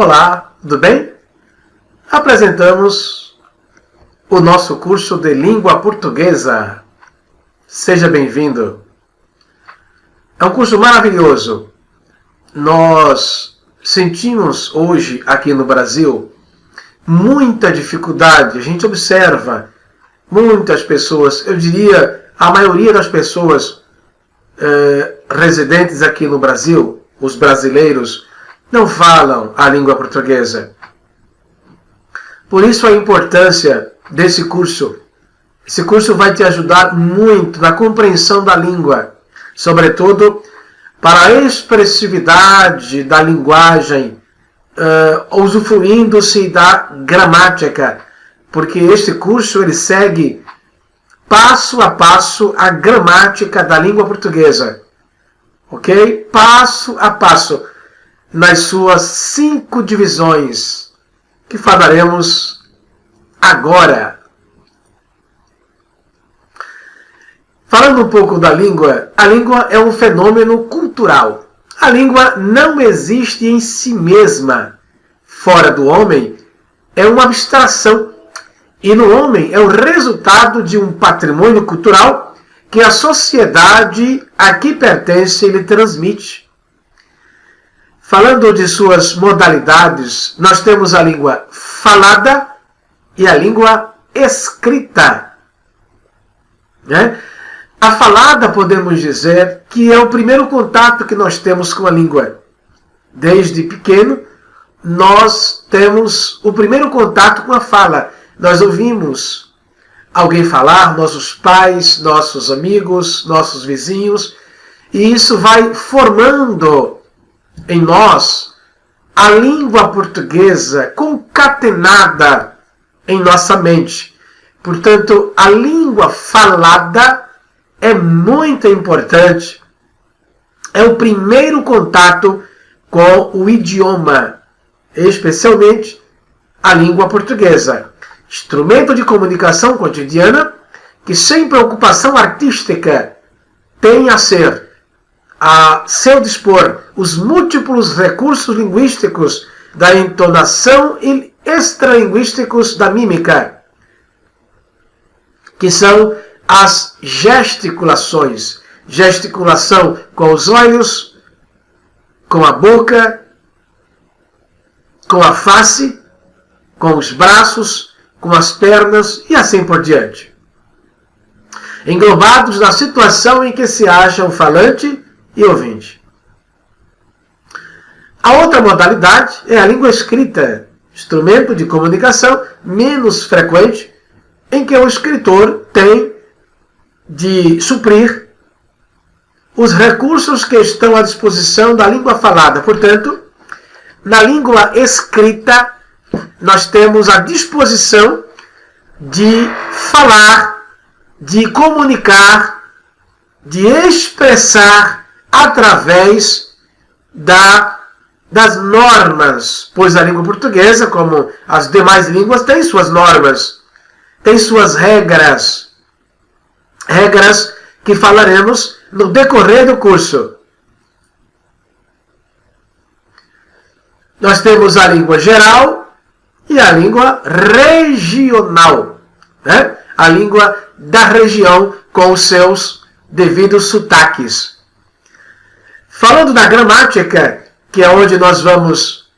Olá, tudo bem? Apresentamos o nosso curso de língua portuguesa. Seja bem-vindo. É um curso maravilhoso. Nós sentimos hoje aqui no Brasil muita dificuldade. A gente observa muitas pessoas, eu diria a maioria das pessoas residentes aqui no Brasil, os brasileiros, não falam a língua portuguesa. Por isso a importância desse curso. Esse curso vai te ajudar muito na compreensão da língua, sobretudo para a expressividade da linguagem, usufruindo-se da gramática, porque este curso ele segue passo a passo a gramática da língua portuguesa, ok? Passo a passo, nas suas 5 divisões, que falaremos agora. Falando um pouco da língua, a língua é um fenômeno cultural. A língua não existe em si mesma. Fora do homem, é uma abstração. E no homem é o resultado de um patrimônio cultural que a sociedade a que pertence lhe transmite. Falando de suas modalidades, nós temos a língua falada e a língua escrita. A falada, podemos dizer, que é o primeiro contato que nós temos com a língua. Desde pequeno, nós temos o primeiro contato com a fala. Nós ouvimos alguém falar, nossos pais, nossos amigos, nossos vizinhos, e isso vai formando em nós a língua portuguesa concatenada em nossa mente. Portanto, a língua falada é muito importante. É o primeiro contato com o idioma, especialmente a língua portuguesa. Instrumento de comunicação cotidiana que, sem preocupação artística, tem a seu dispor os múltiplos recursos linguísticos da entonação e extralinguísticos da mímica, que são as gesticulações. Gesticulação com os olhos, com a boca, com a face, com os braços, com as pernas e assim por diante. Englobados na situação em que se acha o falante e ouvinte. A outra modalidade é a língua escrita, instrumento de comunicação menos frequente, em que o escritor tem de suprir os recursos que estão à disposição da língua falada. Portanto, na língua escrita, nós temos a disposição de falar, de comunicar, de expressar através das normas, pois a língua portuguesa, como as demais línguas, tem suas normas, tem suas regras, regras que falaremos no decorrer do curso. Nós temos a língua geral e a língua regional, a língua da região com os seus devidos sotaques. Falando da gramática, que é onde nós vamos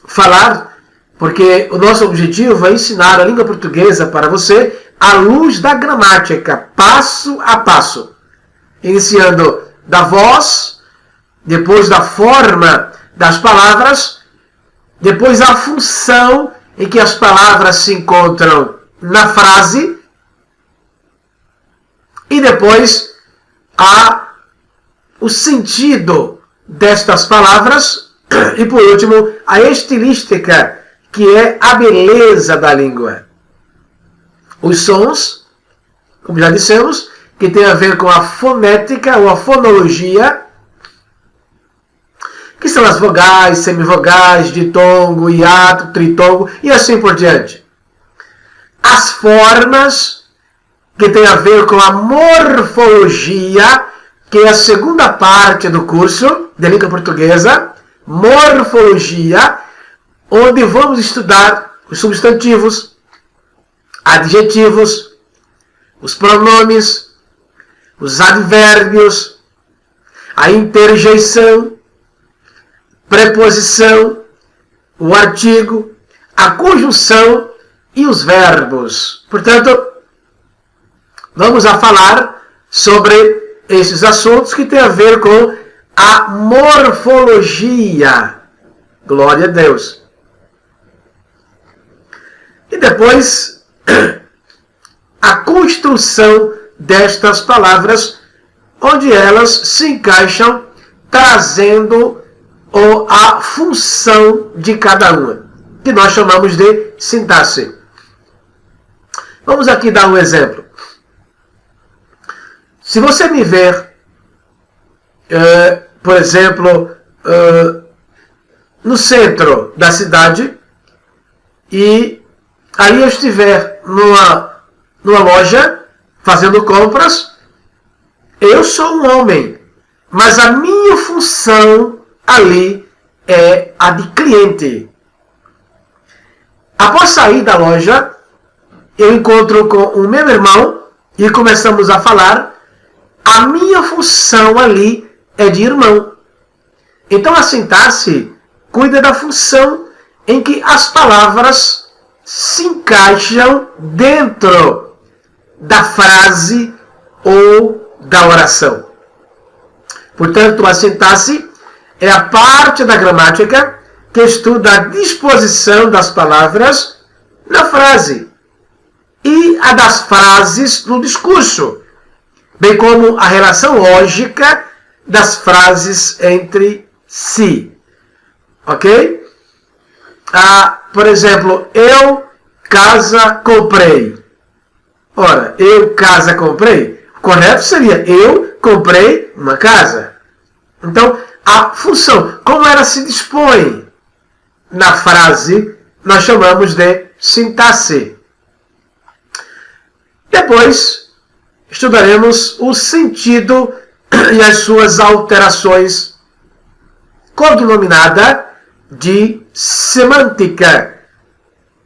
falar, porque o nosso objetivo é ensinar a língua portuguesa para você à luz da gramática, passo a passo. Iniciando da voz, depois da forma das palavras, depois a função em que as palavras se encontram na frase, e depois o sentido destas palavras, e por último a estilística, que é a beleza da língua. Os sons, como já dissemos, que tem a ver com a fonética ou a fonologia, que são as vogais, semivogais, ditongo, hiato, tritongo e assim por diante. As formas, que tem a ver com a morfologia, que é a segunda parte do curso de língua portuguesa, morfologia, onde vamos estudar os substantivos, adjetivos, os pronomes, os advérbios, a interjeição, preposição, o artigo, a conjunção e os verbos. Portanto, vamos a falar sobre esses assuntos que têm a ver com a morfologia. Glória a Deus. E depois, a construção destas palavras, onde elas se encaixam, trazendo a função de cada uma, que nós chamamos de sintaxe. Vamos aqui dar um exemplo. Se você me ver, por exemplo, no centro da cidade, e aí eu estiver numa loja fazendo compras, eu sou um homem, mas a minha função ali é a de cliente. Após sair da loja, eu encontro com o meu irmão e começamos a falar. A minha função ali é de irmão. Então a sintaxe cuida da função em que as palavras se encaixam dentro da frase ou da oração. Portanto, a sintaxe é a parte da gramática que estuda a disposição das palavras na frase e a das frases no discurso, bem como a relação lógica das frases entre si. Ok? Por exemplo, eu, casa, comprei. Ora, eu, casa, comprei. O correto seria eu comprei uma casa. Então, a função, como ela se dispõe na frase, nós chamamos de sintaxe. Depois, estudaremos o sentido e as suas alterações, cognominada de semântica.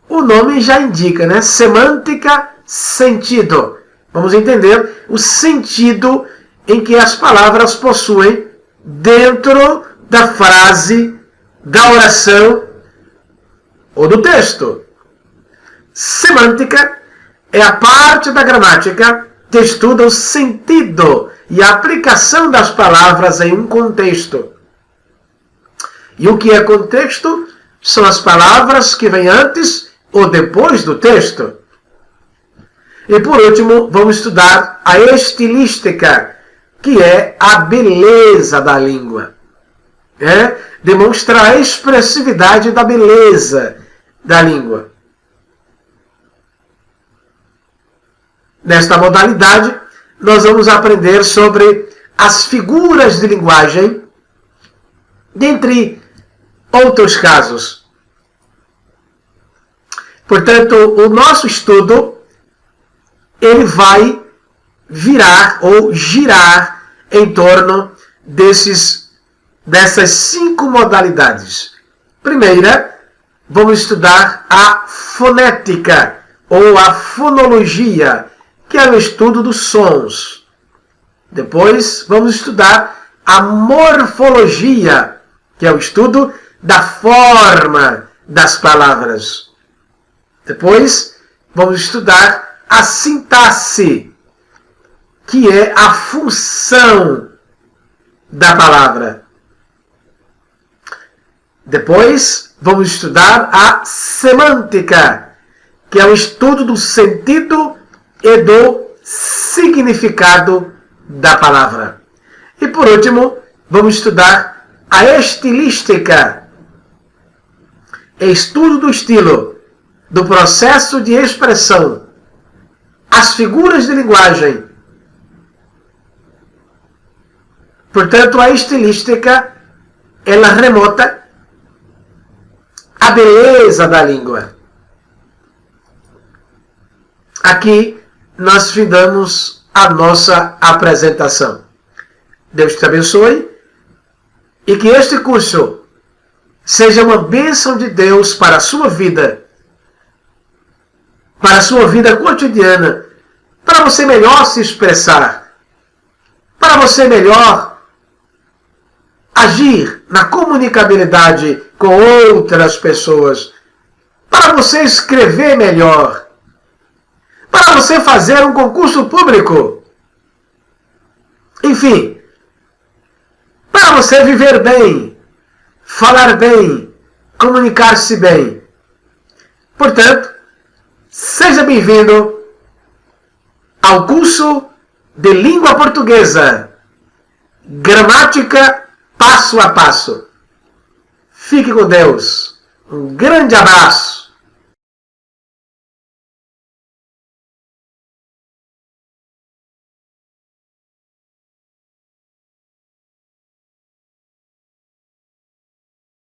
O nome já indica, né? Semântica, sentido. Vamos entender o sentido em que as palavras possuem dentro da frase, da oração ou do texto. Semântica é a parte da gramática que estuda o sentido e a aplicação das palavras em um contexto. E o que é contexto? São as palavras que vêm antes ou depois do texto. E por último, vamos estudar a estilística, que é a beleza da língua. Demonstra a expressividade da beleza da língua. Nesta modalidade, nós vamos aprender sobre as figuras de linguagem, dentre outros casos. Portanto, o nosso estudo ele vai virar ou girar em torno dessas 5 modalidades. Primeira, vamos estudar a fonética ou a fonologia, que é o estudo dos sons. Depois, vamos estudar a morfologia, que é o estudo da forma das palavras. Depois, vamos estudar a sintaxe, que é a função da palavra. Depois, vamos estudar a semântica, que é o estudo do sentido e do significado da palavra. E por último, vamos estudar a estilística, estudo do estilo, do processo de expressão, as figuras de linguagem. Portanto, a estilística, ela remota a beleza da língua. Aqui nós findamos a nossa apresentação. Deus te abençoe e que este curso seja uma bênção de Deus para a sua vida cotidiana, para você melhor se expressar, para você melhor agir na comunicabilidade com outras pessoas, para você escrever melhor, para você fazer um concurso público, enfim, para você viver bem, falar bem, comunicar-se bem. Portanto, seja bem-vindo ao curso de língua portuguesa, gramática passo a passo. Fique com Deus. Um grande abraço.